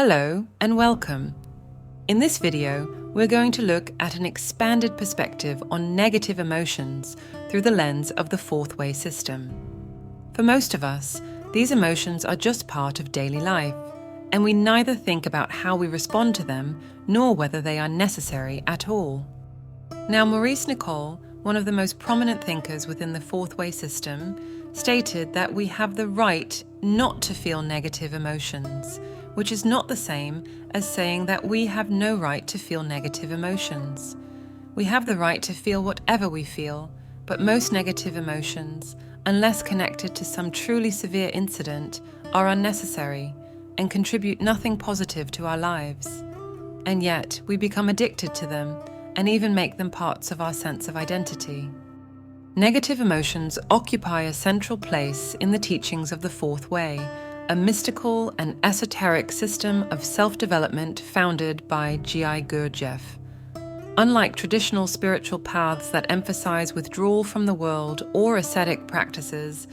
Hello and welcome. In this video, we're going to look at an expanded perspective on negative emotions through the lens of the fourth way system. For most of us, these emotions are just part of daily life, and we neither think about how we respond to them nor whether they are necessary at all. Now, Maurice Nicoll, one of the most prominent thinkers within the fourth way system, stated that we have the right not to feel negative emotions, which is not the same as saying that we have no right to feel negative emotions. We have the right to feel whatever we feel, but most negative emotions, unless connected to some truly severe incident, are unnecessary and contribute nothing positive to our lives. And yet, we become addicted to them and even make them parts of our sense of identity. Negative emotions occupy a central place in the teachings of the fourth way, a mystical and esoteric system of self-development founded by Gurdjieff. Unlike traditional spiritual paths that emphasize withdrawal from the world or ascetic practices,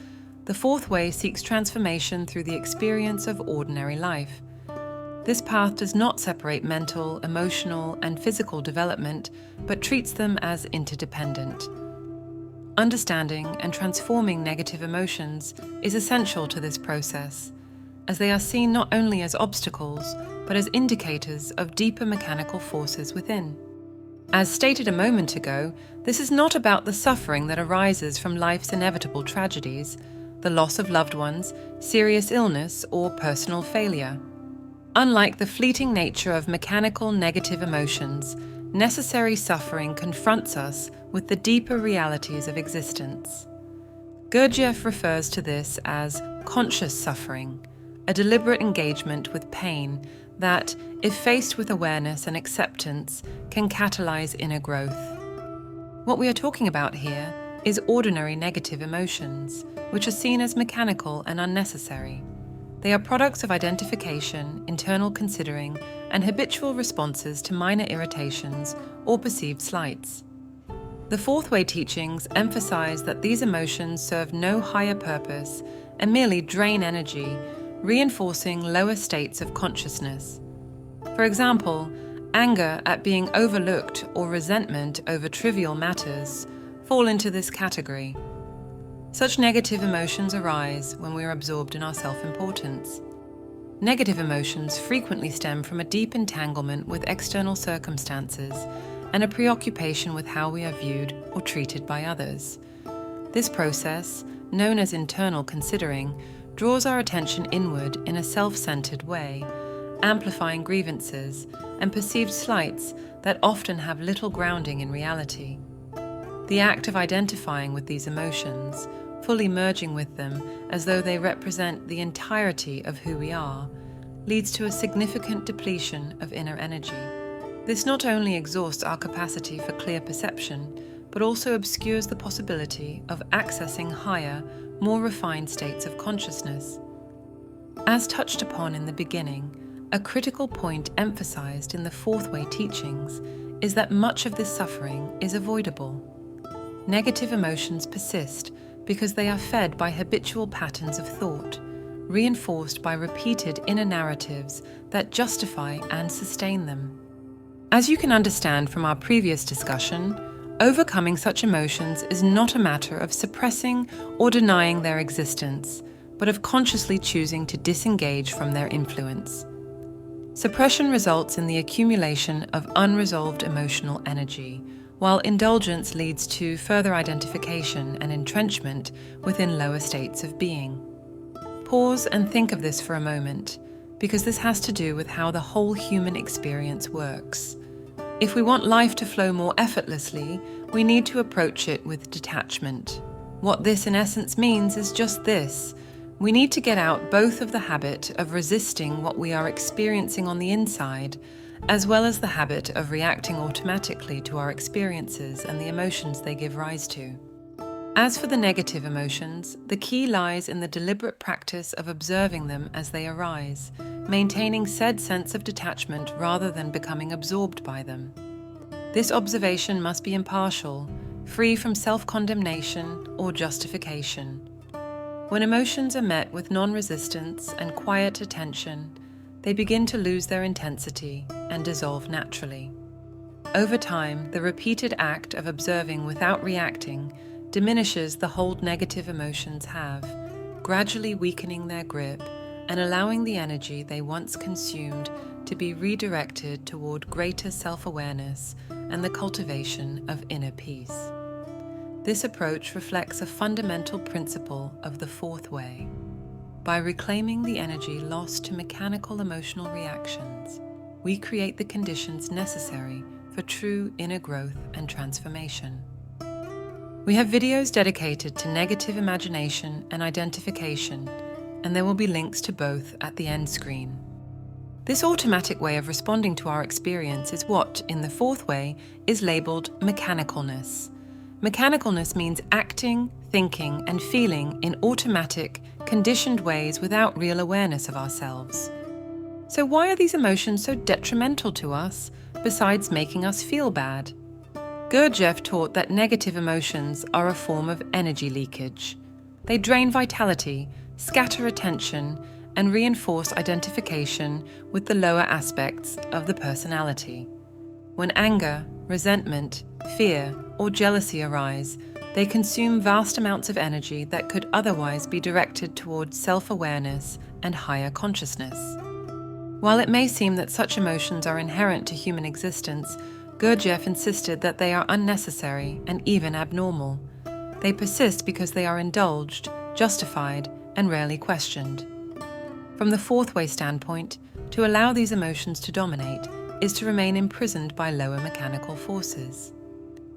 the fourth way seeks transformation through the experience of ordinary life. This path does not separate mental, emotional, and physical development, but treats them as interdependent. Understanding and transforming negative emotions is essential to this process, as they are seen not only as obstacles, but as indicators of deeper mechanical forces within. As stated a moment ago, this is not about the suffering that arises from life's inevitable tragedies, the loss of loved ones, serious illness, or personal failure. Unlike the fleeting nature of mechanical negative emotions, necessary suffering confronts us with the deeper realities of existence. Gurdjieff refers to this as conscious suffering, a deliberate engagement with pain that, if faced with awareness and acceptance, can catalyze inner growth. What we are talking about here is ordinary negative emotions, which are seen as mechanical and unnecessary. They are products of identification, internal considering, and habitual responses to minor irritations or perceived slights. The fourth way teachings emphasize that these emotions serve no higher purpose and merely drain energy, reinforcing lower states of consciousness. For example, anger at being overlooked or resentment over trivial matters fall into this category. Such negative emotions arise when we are absorbed in our self-importance. Negative emotions frequently stem from a deep entanglement with external circumstances and a preoccupation with how we are viewed or treated by others. This process, known as internal considering, draws our attention inward in a self-centered way, amplifying grievances and perceived slights that often have little grounding in reality. The act of identifying with these emotions, fully merging with them as though they represent the entirety of who we are, leads to a significant depletion of inner energy. This not only exhausts our capacity for clear perception, but also obscures the possibility of accessing higher, more refined states of consciousness. As touched upon in the beginning, a critical point emphasized in the fourth way teachings is that much of this suffering is avoidable. Negative emotions persist because they are fed by habitual patterns of thought, reinforced by repeated inner narratives that justify and sustain them. As you can understand from our previous discussion, overcoming such emotions is not a matter of suppressing or denying their existence, but of consciously choosing to disengage from their influence. Suppression results in the accumulation of unresolved emotional energy, while indulgence leads to further identification and entrenchment within lower states of being. Pause and think of this for a moment, because this has to do with how the whole human experience works. If we want life to flow more effortlessly, we need to approach it with detachment. What this in essence means is just this. We need to get out both of the habit of resisting what we are experiencing on the inside, as well as the habit of reacting automatically to our experiences and the emotions they give rise to. As for the negative emotions, the key lies in the deliberate practice of observing them as they arise, maintaining said sense of detachment rather than becoming absorbed by them. This observation must be impartial, free from self-condemnation or justification. When emotions are met with non-resistance and quiet attention, they begin to lose their intensity and dissolve naturally. Over time, the repeated act of observing without reacting diminishes the hold negative emotions have, gradually weakening their grip and allowing the energy they once consumed to be redirected toward greater self-awareness and the cultivation of inner peace. This approach reflects a fundamental principle of the fourth way. By reclaiming the energy lost to mechanical emotional reactions, we create the conditions necessary for true inner growth and transformation. We have videos dedicated to negative imagination and identification, and there will be links to both at the end screen. This automatic way of responding to our experience is what, in the fourth way, is labeled mechanicalness. Mechanicalness means acting, thinking, and feeling in automatic, conditioned ways without real awareness of ourselves. So why are these emotions so detrimental to us, besides making us feel bad? Gurdjieff taught that negative emotions are a form of energy leakage. They drain vitality, scatter attention, and reinforce identification with the lower aspects of the personality. When anger, resentment, fear, or jealousy arise, they consume vast amounts of energy that could otherwise be directed towards self-awareness and higher consciousness. While it may seem that such emotions are inherent to human existence, Gurdjieff insisted that they are unnecessary and even abnormal. They persist because they are indulged, justified, and rarely questioned. From the fourth way standpoint, to allow these emotions to dominate is to remain imprisoned by lower mechanical forces.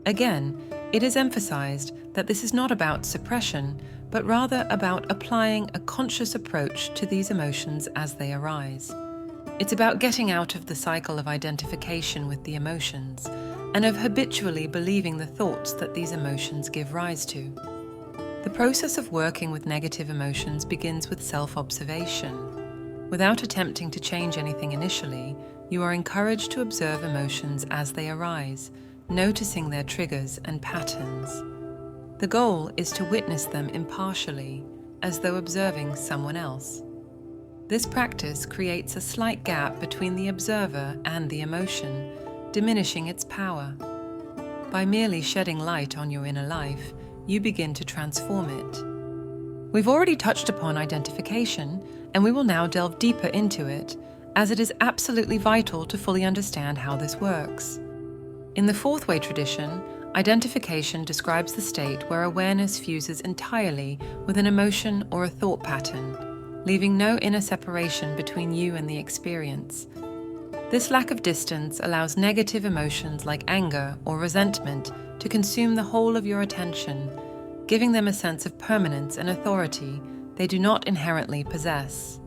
Again, it is emphasized that this is not about suppression, but rather about applying a conscious approach to these emotions as they arise. It's about getting out of the cycle of identification with the emotions and of habitually believing the thoughts that these emotions give rise to. The process of working with negative emotions begins with self-observation. Without attempting to change anything initially, you are encouraged to observe emotions as they arise, noticing their triggers and patterns. The goal is to witness them impartially, as though observing someone else. This practice creates a slight gap between the observer and the emotion, diminishing its power. By merely shedding light on your inner life, you begin to transform it. We've already touched upon identification, and we will now delve deeper into it, as it is absolutely vital to fully understand how this works. In the fourth way tradition, identification describes the state where awareness fuses entirely with an emotion or a thought pattern, leaving no inner separation between you and the experience. This lack of distance allows negative emotions like anger or resentment to consume the whole of your attention, giving them a sense of permanence and authority they do not inherently possess.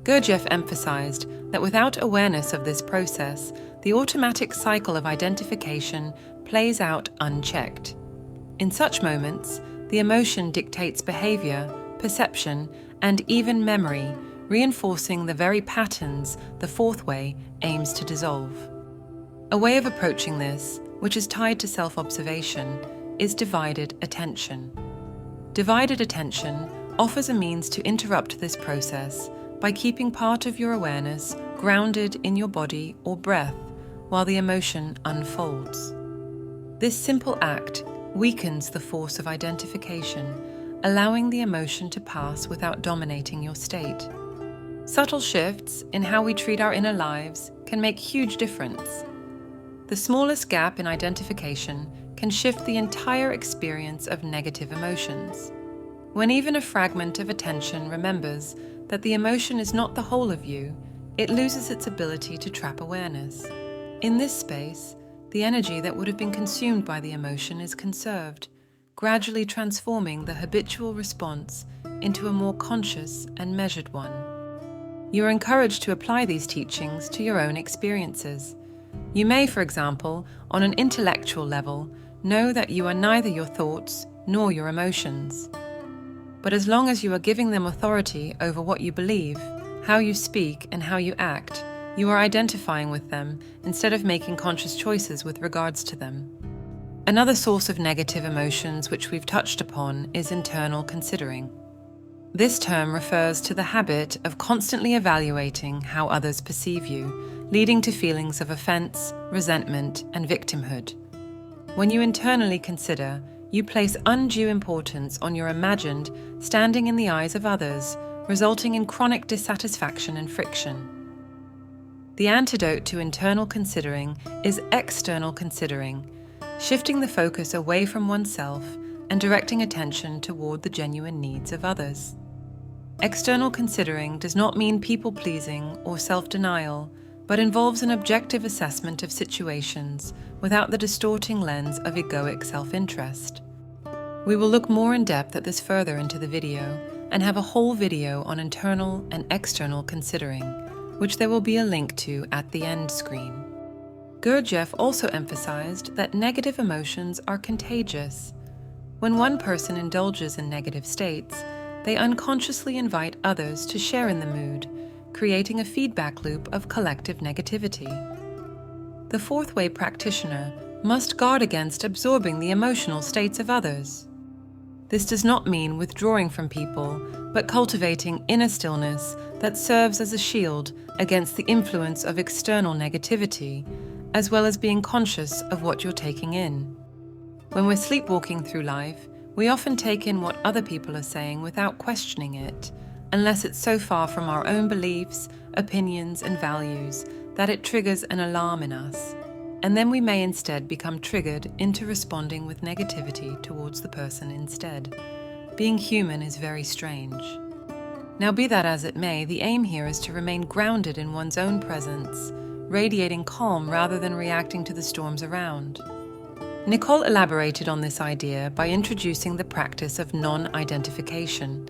Gurdjieff emphasized that without awareness of this process, the automatic cycle of identification plays out unchecked. In such moments, the emotion dictates behavior, perception, and even memory, reinforcing the very patterns the fourth way aims to dissolve. A way of approaching this, which is tied to self-observation, is divided attention. Divided attention offers a means to interrupt this process by keeping part of your awareness grounded in your body or breath while the emotion unfolds. This simple act weakens the force of identification, allowing the emotion to pass without dominating your state. Subtle shifts in how we treat our inner lives can make huge difference. The smallest gap in identification can shift the entire experience of negative emotions. When even a fragment of attention remembers that the emotion is not the whole of you, it loses its ability to trap awareness. In this space, the energy that would have been consumed by the emotion is conserved, gradually transforming the habitual response into a more conscious and measured one. You are encouraged to apply these teachings to your own experiences. You may, for example, on an intellectual level, know that you are neither your thoughts nor your emotions. But as long as you are giving them authority over what you believe, how you speak, and how you act, you are identifying with them instead of making conscious choices with regards to them. Another source of negative emotions which we've touched upon is internal considering. This term refers to the habit of constantly evaluating how others perceive you, leading to feelings of offense, resentment, and victimhood. When you internally consider, you place undue importance on your imagined standing in the eyes of others, resulting in chronic dissatisfaction and friction. The antidote to internal considering is external considering, shifting the focus away from oneself and directing attention toward the genuine needs of others. External considering does not mean people-pleasing or self-denial, but involves an objective assessment of situations without the distorting lens of egoic self-interest. We will look more in depth at this further into the video and have a whole video on internal and external considering, which there will be a link to at the end screen. Gurdjieff also emphasized that negative emotions are contagious. When one person indulges in negative states, they unconsciously invite others to share in the mood, creating a feedback loop of collective negativity. The fourth way practitioner must guard against absorbing the emotional states of others. This does not mean withdrawing from people, but cultivating inner stillness that serves as a shield against the influence of external negativity, as well as being conscious of what you're taking in. When we're sleepwalking through life, we often take in what other people are saying without questioning it, unless it's so far from our own beliefs, opinions, and values that it triggers an alarm in us. And then we may instead become triggered into responding with negativity towards the person instead. Being human is very strange. Now, be that as it may, the aim here is to remain grounded in one's own presence, radiating calm rather than reacting to the storms around. Nicole elaborated on this idea by introducing the practice of non-identification.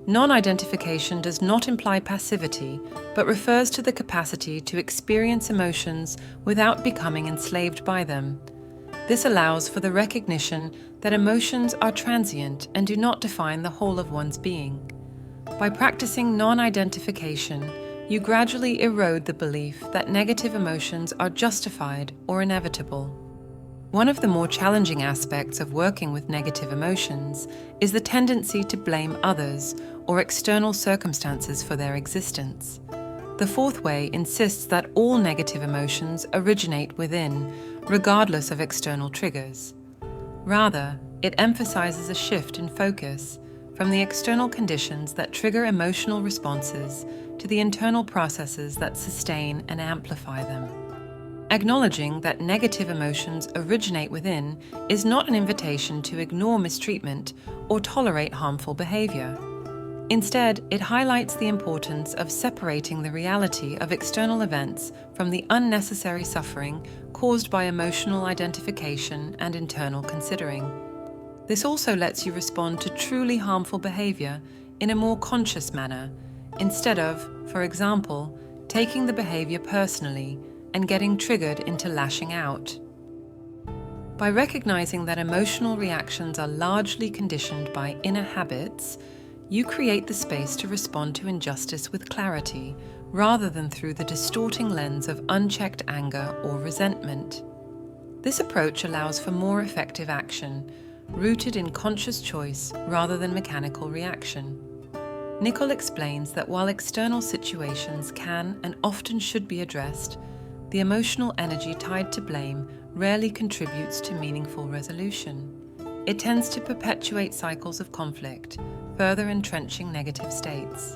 Non-identification does not imply passivity, but refers to the capacity to experience emotions without becoming enslaved by them. This allows for the recognition that emotions are transient and do not define the whole of one's being. By practicing non-identification, you gradually erode the belief that negative emotions are justified or inevitable. One of the more challenging aspects of working with negative emotions is the tendency to blame others or external circumstances for their existence. The fourth way insists that all negative emotions originate within, regardless of external triggers. Rather, it emphasizes a shift in focus from the external conditions that trigger emotional responses to the internal processes that sustain and amplify them. Acknowledging that negative emotions originate within is not an invitation to ignore mistreatment or tolerate harmful behavior. Instead, it highlights the importance of separating the reality of external events from the unnecessary suffering caused by emotional identification and internal considering. This also lets you respond to truly harmful behavior in a more conscious manner, instead of, for example, taking the behavior personally and getting triggered into lashing out. By recognizing that emotional reactions are largely conditioned by inner habits, you create the space to respond to injustice with clarity, rather than through the distorting lens of unchecked anger or resentment. This approach allows for more effective action, rooted in conscious choice rather than mechanical reaction. Nicole explains that while external situations can and often should be addressed, the emotional energy tied to blame rarely contributes to meaningful resolution. It tends to perpetuate cycles of conflict, further entrenching negative states.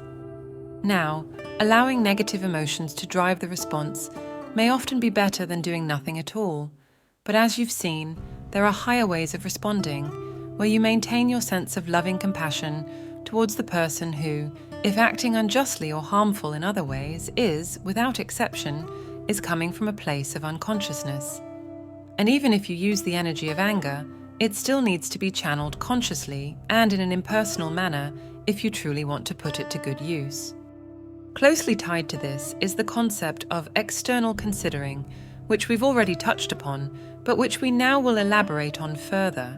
Now, allowing negative emotions to drive the response may often be better than doing nothing at all, but as you've seen, there are higher ways of responding, where you maintain your sense of loving compassion towards the person who, if acting unjustly or harmful in other ways, without exception, is coming from a place of unconsciousness. And even if you use the energy of anger, it still needs to be channeled consciously and in an impersonal manner if you truly want to put it to good use. Closely tied to this is the concept of external considering, which we've already touched upon, but which we now will elaborate on further.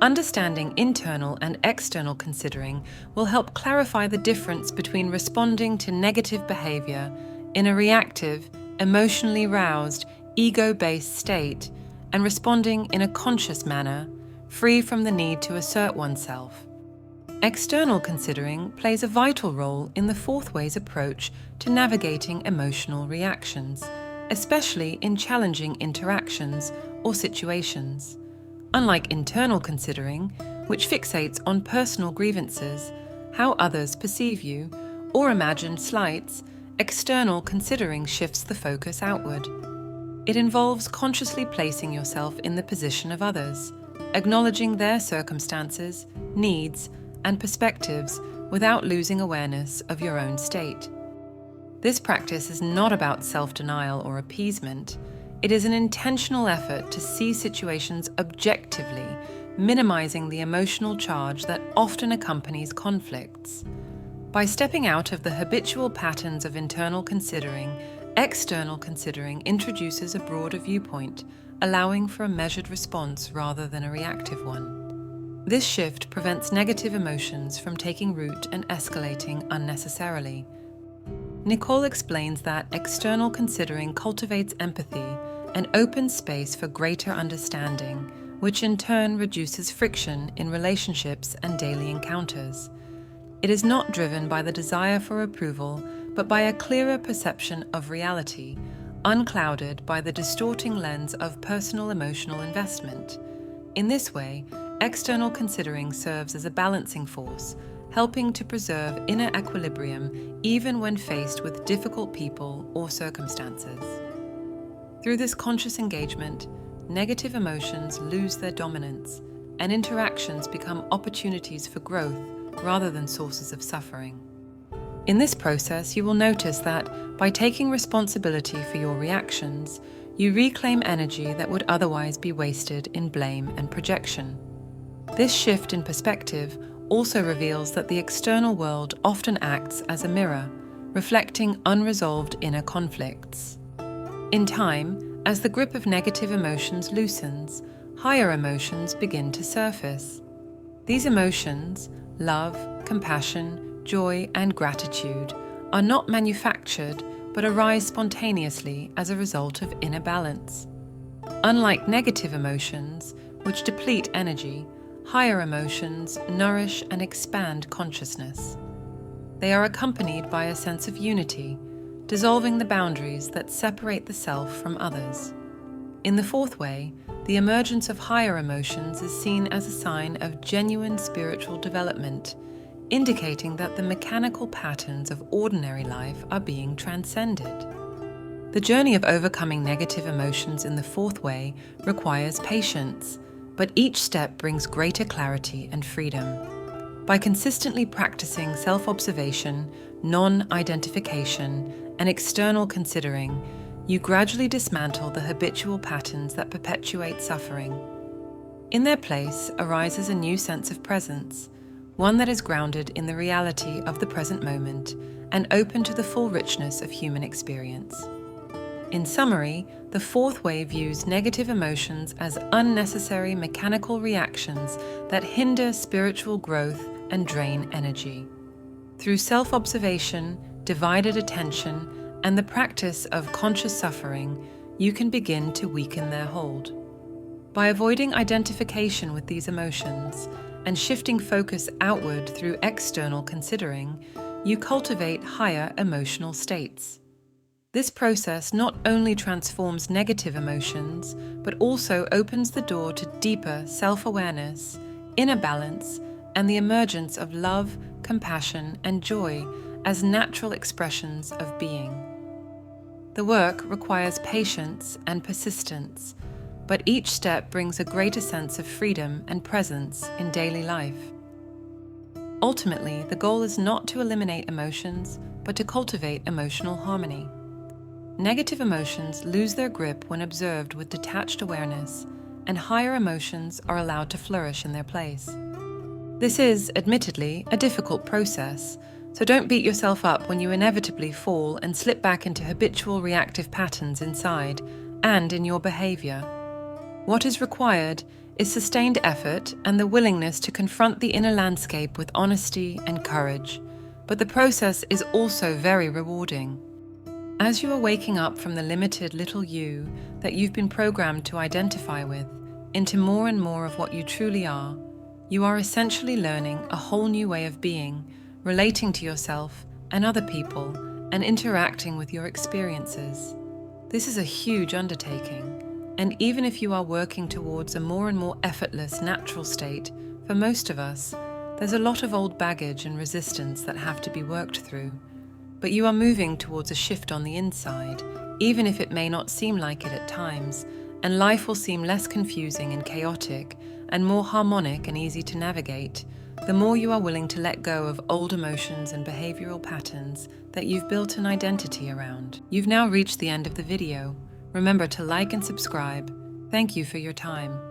Understanding internal and external considering will help clarify the difference between responding to negative behavior in a reactive, emotionally roused, ego-based state, and responding in a conscious manner, free from the need to assert oneself. External considering plays a vital role in the fourth way's approach to navigating emotional reactions, especially in challenging interactions or situations. Unlike internal considering, which fixates on personal grievances, how others perceive you, or imagined slights, external considering shifts the focus outward. It involves consciously placing yourself in the position of others, acknowledging their circumstances, needs, and perspectives without losing awareness of your own state. This practice is not about self-denial or appeasement. It is an intentional effort to see situations objectively, minimizing the emotional charge that often accompanies conflicts. By stepping out of the habitual patterns of internal considering, external considering introduces a broader viewpoint, allowing for a measured response rather than a reactive one. This shift prevents negative emotions from taking root and escalating unnecessarily. Nicole explains that external considering cultivates empathy and opens space for greater understanding, which in turn reduces friction in relationships and daily encounters. It is not driven by the desire for approval, but by a clearer perception of reality, unclouded by the distorting lens of personal emotional investment. In this way, external considering serves as a balancing force, helping to preserve inner equilibrium even when faced with difficult people or circumstances. Through this conscious engagement, negative emotions lose their dominance, and interactions become opportunities for growth rather than sources of suffering. In this process, you will notice that by taking responsibility for your reactions, you reclaim energy that would otherwise be wasted in blame and projection. This shift in perspective also reveals that the external world often acts as a mirror, reflecting unresolved inner conflicts. In time, as the grip of negative emotions loosens, higher emotions begin to surface. These emotions, love, compassion, joy, and gratitude, are not manufactured but arise spontaneously as a result of inner balance. Unlike negative emotions, which deplete energy, higher emotions nourish and expand consciousness. They are accompanied by a sense of unity, dissolving the boundaries that separate the self from others. In the fourth way, the emergence of higher emotions is seen as a sign of genuine spiritual development, indicating that the mechanical patterns of ordinary life are being transcended. The journey of overcoming negative emotions in the fourth way requires patience, but each step brings greater clarity and freedom. By consistently practicing self-observation, non-identification, and external considering, you gradually dismantle the habitual patterns that perpetuate suffering. In their place arises a new sense of presence, one that is grounded in the reality of the present moment and open to the full richness of human experience. In summary, the fourth way views negative emotions as unnecessary mechanical reactions that hinder spiritual growth and drain energy. Through self-observation, divided attention, and the practice of conscious suffering, you can begin to weaken their hold. By avoiding identification with these emotions and shifting focus outward through external considering, you cultivate higher emotional states. This process not only transforms negative emotions, but also opens the door to deeper self-awareness, inner balance, and the emergence of love, compassion, and joy as natural expressions of being. The work requires patience and persistence, but each step brings a greater sense of freedom and presence in daily life. Ultimately, the goal is not to eliminate emotions, but to cultivate emotional harmony. Negative emotions lose their grip when observed with detached awareness, and higher emotions are allowed to flourish in their place. This is, admittedly, a difficult process, so don't beat yourself up when you inevitably fall and slip back into habitual reactive patterns inside and in your behavior. What is required is sustained effort and the willingness to confront the inner landscape with honesty and courage, but the process is also very rewarding. As you are waking up from the limited little you that you've been programmed to identify with into more and more of what you truly are, You are essentially learning a whole new way of being, relating to yourself and other people, and interacting with your experiences. This is a huge undertaking, and even if you are working towards a more and more effortless, natural state, for most of us, there's a lot of old baggage and resistance that have to be worked through. But you are moving towards a shift on the inside, even if it may not seem like it at times, and life will seem less confusing and chaotic, and more harmonic and easy to navigate, the more you are willing to let go of old emotions and behavioral patterns that you've built an identity around. You've now reached the end of the video. Remember to like and subscribe. Thank you for your time.